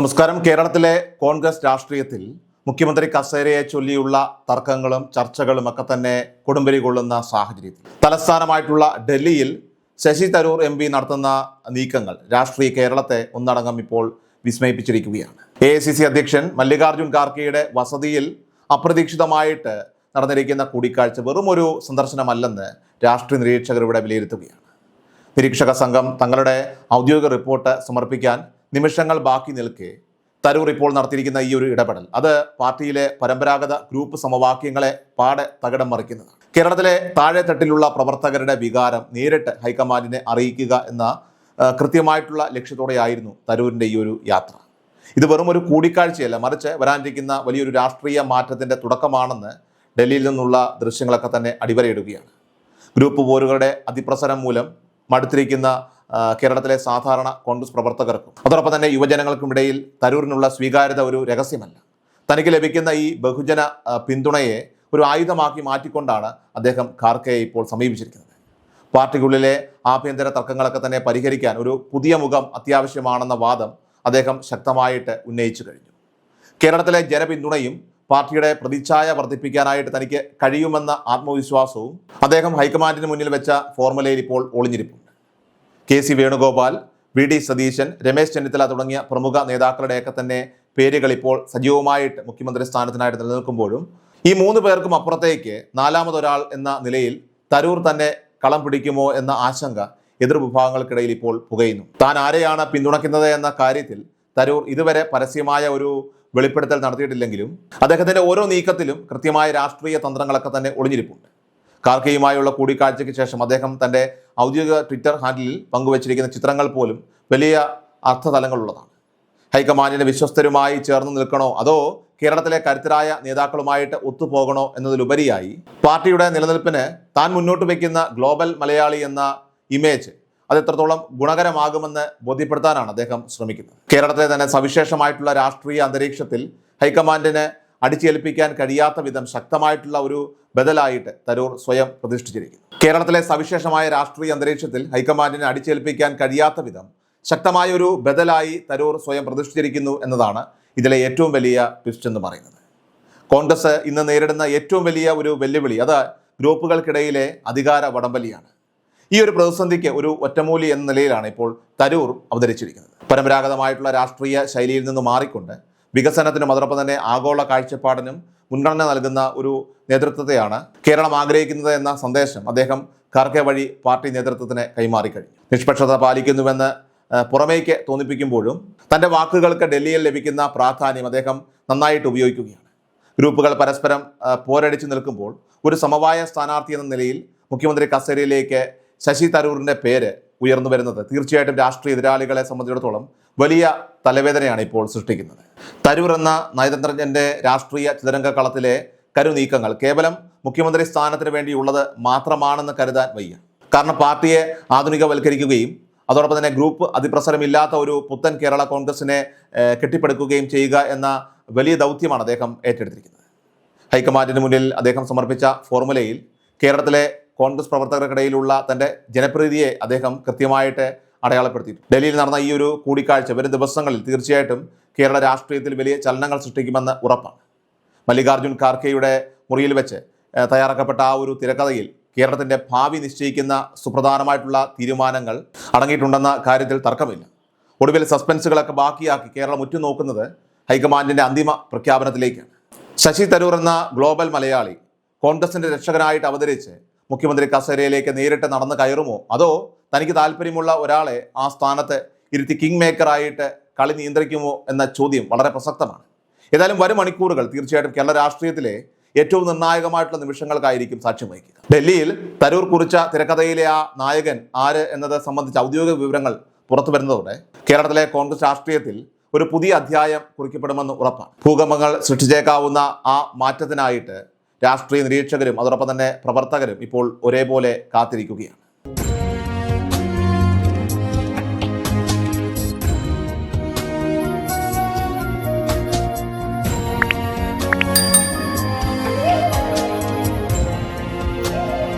നമസ്കാരം. കേരളത്തിലെ കോൺഗ്രസ് രാഷ്ട്രീയത്തിൽ മുഖ്യമന്ത്രി കസേരയെ ചൊല്ലിയുള്ള തർക്കങ്ങളും ചർച്ചകളും ഒക്കെ തന്നെ കൊടുമ്പിരി കൊള്ളുന്ന സാഹചര്യത്തിൽ തലസ്ഥാനമായിട്ടുള്ള ഡൽഹിയിൽ ശശി തരൂർ MP നടത്തുന്ന നീക്കങ്ങൾ രാഷ്ട്രീയ കേരളത്തെ ഒന്നടങ്കം ഇപ്പോൾ വിസ്മയിപ്പിച്ചിരിക്കുകയാണ്. AICC അധ്യക്ഷൻ മല്ലികാർജ്ജുൻ ഖാർഗെയുടെ വസതിയിൽ അപ്രതീക്ഷിതമായിട്ട് നടന്നിരിക്കുന്ന കൂടിക്കാഴ്ച വെറും ഒരു സന്ദർശനമല്ലെന്ന് രാഷ്ട്രീയ നിരീക്ഷകർ ഇവിടെ വിലയിരുത്തുകയാണ്. നിരീക്ഷക സംഘം തങ്ങളുടെ ഔദ്യോഗിക റിപ്പോർട്ട് സമർപ്പിക്കാൻ നിമിഷങ്ങൾ ബാക്കി നിൽക്കെ തരൂർ ഇപ്പോൾ നടത്തിയിരിക്കുന്ന ഈ ഒരു ഇടപെടൽ അത് പാർട്ടിയിലെ പരമ്പരാഗത ഗ്രൂപ്പ് സമവാക്യങ്ങളെ പാടെ തകിടം മറിക്കുന്നതാണ്. കേരളത്തിലെ താഴെത്തട്ടിലുള്ള പ്രവർത്തകരുടെ വികാരം നേരിട്ട് ഹൈക്കമാൻഡിനെ അറിയിക്കുക എന്ന കൃത്യമായിട്ടുള്ള ലക്ഷ്യത്തോടെയായിരുന്നു തരൂരിൻ്റെ ഈ ഒരു യാത്ര. ഇത് വെറും ഒരു കൂടിക്കാഴ്ചയല്ല, മറിച്ച് വരാനിരിക്കുന്ന വലിയൊരു രാഷ്ട്രീയ മാറ്റത്തിൻ്റെ തുടക്കമാണെന്ന് ഡൽഹിയിൽ നിന്നുള്ള ദൃശ്യങ്ങളൊക്കെ തന്നെ അടിവരയിടുകയാണ്. ഗ്രൂപ്പ് പോരുകളുടെ അതിപ്രസരം മൂലം മടുത്തിരിക്കുന്ന കേരളത്തിലെ സാധാരണ കോൺഗ്രസ് പ്രവർത്തകർക്കും അതോടൊപ്പം തന്നെ യുവജനങ്ങൾക്കുമിടയിൽ തരൂരിനുള്ള സ്വീകാര്യത ഒരു രഹസ്യമല്ല. തനിക്ക് ലഭിക്കുന്ന ഈ ബഹുജന പിന്തുണയെ ഒരു ആയുധമാക്കി മാറ്റിക്കൊണ്ടാണ് അദ്ദേഹം ഖാർഗെയെ ഇപ്പോൾ സമീപിച്ചിരിക്കുന്നത്. പാർട്ടിക്കുള്ളിലെ ആഭ്യന്തര തർക്കങ്ങളൊക്കെ തന്നെ പരിഹരിക്കാൻ ഒരു പുതിയ മുഖം അത്യാവശ്യമാണെന്ന വാദം അദ്ദേഹം ശക്തമായിട്ട് ഉന്നയിച്ചു കഴിഞ്ഞു. കേരളത്തിലെ ജനപിന്തുണയും പാർട്ടിയുടെ പ്രതിച്ഛായ വർദ്ധിപ്പിക്കാനായിട്ട് തനിക്ക് കഴിയുമെന്ന ആത്മവിശ്വാസവും അദ്ദേഹം ഹൈക്കമാൻഡിന് മുന്നിൽ വെച്ച ഫോർമുലയിൽ ഇപ്പോൾ ഒളിഞ്ഞിരിപ്പുണ്ട്. KC വേണുഗോപാൽ, VD സതീശൻ, രമേശ് ചെന്നിത്തല തുടങ്ങിയ പ്രമുഖ നേതാക്കളുടെയൊക്കെ തന്നെ പേരുകൾ ഇപ്പോൾ സജീവമായിട്ട് മുഖ്യമന്ത്രി സ്ഥാനത്തിനായിട്ട് നിലനിൽക്കുമ്പോഴും ഈ മൂന്ന് പേർക്കും അപ്പുറത്തേക്ക് നാലാമതൊരാൾ എന്ന നിലയിൽ തരൂർ തന്നെ കളം പിടിക്കുമോ എന്ന ആശങ്ക എതിർവിഭാഗങ്ങൾക്കിടയിൽ ഇപ്പോൾ പുകയുന്നു. താൻ ആരെയാണ് പിന്തുണയ്ക്കുന്നത് എന്ന കാര്യത്തിൽ തരൂർ ഇതുവരെ പരസ്യമായ ഒരു വെളിപ്പെടുത്തൽ നടത്തിയിട്ടില്ലെങ്കിലും അദ്ദേഹത്തിൻ്റെ ഓരോ നീക്കത്തിലും കൃത്യമായ രാഷ്ട്രീയ തന്ത്രങ്ങളൊക്കെ തന്നെ ഒളിഞ്ഞിരിപ്പുണ്ട്. ഖാർഗെയുമായുള്ള കൂടിക്കാഴ്ചയ്ക്ക് ശേഷം അദ്ദേഹം തൻ്റെ ഔദ്യോഗിക ട്വിറ്റർ ഹാൻഡിലിൽ പങ്കുവച്ചിരിക്കുന്ന ചിത്രങ്ങൾ പോലും വലിയ അർത്ഥതലങ്ങളുള്ളതാണ്. ഹൈക്കമാൻഡിൻ്റെ വിശ്വസ്തരുമായി ചേർന്ന് നിൽക്കണോ അതോ കേരളത്തിലെ കരുത്തരായ നേതാക്കളുമായിട്ട് ഒത്തുപോകണോ എന്നതിലുപരിയായി പാർട്ടിയുടെ നിലനിൽപ്പിന് താൻ മുന്നോട്ട് വയ്ക്കുന്ന ഗ്ലോബൽ മലയാളി എന്ന ഇമേജ് അത് എത്രത്തോളം ഗുണകരമാകുമെന്ന് ബോധ്യപ്പെടുത്താനാണ് അദ്ദേഹം ശ്രമിക്കുന്നത്. കേരളത്തിലെ തന്നെ സവിശേഷമായിട്ടുള്ള രാഷ്ട്രീയ അന്തരീക്ഷത്തിൽ ഹൈക്കമാൻഡിന് അടിച്ചേൽപ്പിക്കാൻ കഴിയാത്ത വിധം ശക്തമായിട്ടുള്ള ഒരു ബദലായിട്ട് തരൂർ സ്വയം പ്രതിഷ്ഠിച്ചിരിക്കുന്നു. കേരളത്തിലെ സവിശേഷമായ രാഷ്ട്രീയ അന്തരീക്ഷത്തിൽ ഹൈക്കമാൻഡിനെ അടിച്ചേൽപ്പിക്കാൻ കഴിയാത്ത വിധം ശക്തമായ ഒരു ബദലായി തരൂർ സ്വയം പ്രതിഷ്ഠിച്ചിരിക്കുന്നു എന്നതാണ് ഇതിലെ ഏറ്റവും വലിയ ട്വിസ്റ്റ് എന്ന് പറയുന്നത്. കോൺഗ്രസ് ഇന്ന് നേരിടുന്ന ഏറ്റവും വലിയ ഒരു വെല്ലുവിളി അത് ഗ്രൂപ്പുകൾക്കിടയിലെ അധികാര വടംവലിയാണ്. ഈ ഒരു പ്രതിസന്ധിക്ക് ഒരു ഒറ്റമൂലി എന്ന നിലയിലാണ് ഇപ്പോൾ തരൂർ അവതരിച്ചിരിക്കുന്നത്. പരമ്പരാഗതമായിട്ടുള്ള രാഷ്ട്രീയ ശൈലിയിൽ നിന്ന് മാറിക്കൊണ്ട് വികസനത്തിനും അതോടൊപ്പം തന്നെ ആഗോള കാഴ്ചപ്പാടിനും മുൻഗണന നൽകുന്ന ഒരു നേതൃത്വത്തെയാണ് കേരളം ആഗ്രഹിക്കുന്നത് എന്ന സന്ദേശം അദ്ദേഹം ഖാർഗെ വഴി പാർട്ടി നേതൃത്വത്തിന് കൈമാറിക്കഴിഞ്ഞു. നിഷ്പക്ഷത പാലിക്കുന്നുവെന്ന് പുറമേക്ക് തോന്നിപ്പിക്കുമ്പോഴും തൻ്റെ വാക്കുകൾക്ക് ഡൽഹിയിൽ ലഭിക്കുന്ന പ്രാധാന്യം അദ്ദേഹം നന്നായിട്ട് ഉപയോഗിക്കുകയാണ്. ഗ്രൂപ്പുകൾ പരസ്പരം പോരടിച്ചു നിൽക്കുമ്പോൾ ഒരു സമവായ സ്ഥാനാർത്ഥി എന്ന നിലയിൽ മുഖ്യമന്ത്രി കസേരയിലേക്ക് ശശി തരൂരിൻ്റെ പേര് ഉയർന്നു വരുന്നത് തീർച്ചയായിട്ടും രാഷ്ട്രീയ എതിരാളികളെ സംബന്ധിച്ചിടത്തോളം വലിയ തലവേദനയാണ് ഇപ്പോൾ സൃഷ്ടിക്കുന്നത്. തരൂർ എന്ന നയതന്ത്രജ്ഞൻ്റെ രാഷ്ട്രീയ ചതുരംഗ കളത്തിലെ കരുനീക്കങ്ങൾ കേവലം മുഖ്യമന്ത്രി സ്ഥാനത്തിന് വേണ്ടിയുള്ളത് മാത്രമാണെന്ന് കരുതാൻ വയ്യ. കാരണം പാർട്ടിയെ ആധുനികവൽക്കരിക്കുകയും അതോടൊപ്പം തന്നെ ഗ്രൂപ്പ് അതിപ്രസരമില്ലാത്ത ഒരു പുത്തൻ കേരള കോൺഗ്രസിനെ കെട്ടിപ്പടുക്കുകയും ചെയ്യുക എന്ന വലിയ ദൗത്യമാണ് അദ്ദേഹം ഏറ്റെടുത്തിരിക്കുന്നത്. ഹൈക്കമാൻഡിന് മുന്നിൽ അദ്ദേഹം സമർപ്പിച്ച ഫോർമുലയിൽ കേരളത്തിലെ കോൺഗ്രസ് പ്രവർത്തകർക്കിടയിലുള്ള തൻ്റെ ജനപ്രീതിയെ അദ്ദേഹം കൃത്യമായിട്ട് അടയാളപ്പെടുത്തിയിട്ടുണ്ട്. ഡൽഹിയിൽ നടന്ന ഈ ഒരു കൂടിക്കാഴ്ച വരും ദിവസങ്ങളിൽ തീർച്ചയായിട്ടും കേരള രാഷ്ട്രീയത്തിൽ വലിയ ചലനങ്ങൾ സൃഷ്ടിക്കുമെന്ന് ഉറപ്പാണ്. മല്ലികാർജ്ജുൻ ഖാർഗെയുടെ മുറിയിൽ വെച്ച് തയ്യാറാക്കപ്പെട്ട ആ ഒരു തിരക്കഥയിൽ കേരളത്തിൻ്റെ ഭാവി നിശ്ചയിക്കുന്ന സുപ്രധാനമായിട്ടുള്ള തീരുമാനങ്ങൾ അടങ്ങിയിട്ടുണ്ടെന്ന കാര്യത്തിൽ തർക്കമില്ല. ഒടുവിൽ സസ്പെൻസുകളൊക്കെ ബാക്കിയാക്കി കേരളം ഉറ്റുനോക്കുന്നത് ഹൈക്കമാൻഡിൻ്റെ അന്തിമ പ്രഖ്യാപനത്തിലേക്കാണ്. ശശി തരൂർ എന്ന ഗ്ലോബൽ മലയാളി കോൺഗ്രസിൻ്റെ രക്ഷകനായിട്ട് അവതരിച്ച് മുഖ്യമന്ത്രി കസേരയിലേക്ക് നേരിട്ട് നടന്നു കയറുമോ അതോ തനിക്ക് താല്പര്യമുള്ള ഒരാളെ ആ സ്ഥാനത്ത് ഇരുത്തി കിങ് മേക്കറായിട്ട് കളി നിയന്ത്രിക്കുമോ എന്ന ചോദ്യം വളരെ പ്രസക്തമാണ്. ഏതായാലും വരും മണിക്കൂറുകൾ തീർച്ചയായിട്ടും കേരള രാഷ്ട്രീയത്തിലെ ഏറ്റവും നിർണായകമായിട്ടുള്ള നിമിഷങ്ങൾക്കായിരിക്കും സാക്ഷ്യം വഹിക്കുക. ഡൽഹിയിൽ തരൂർ കുറിച്ച തിരക്കഥയിലെ ആ നായകൻ ആര് എന്നത് സംബന്ധിച്ച ഔദ്യോഗിക വിവരങ്ങൾ പുറത്തു വരുന്നതോടെ കേരളത്തിലെ കോൺഗ്രസ് രാഷ്ട്രീയത്തിൽ ഒരു പുതിയ അധ്യായം കുറിക്കപ്പെടുമെന്ന് ഉറപ്പാണ്. ഭൂകമ്പങ്ങൾ സൃഷ്ടിച്ചേക്കാവുന്ന ആ മാറ്റത്തിനായിട്ട് രാഷ്ട്രീയ നിരീക്ഷകരും അതോടൊപ്പം തന്നെ പ്രവർത്തകരും ഇപ്പോൾ ഒരേപോലെ കാത്തിരിക്കുകയാണ്.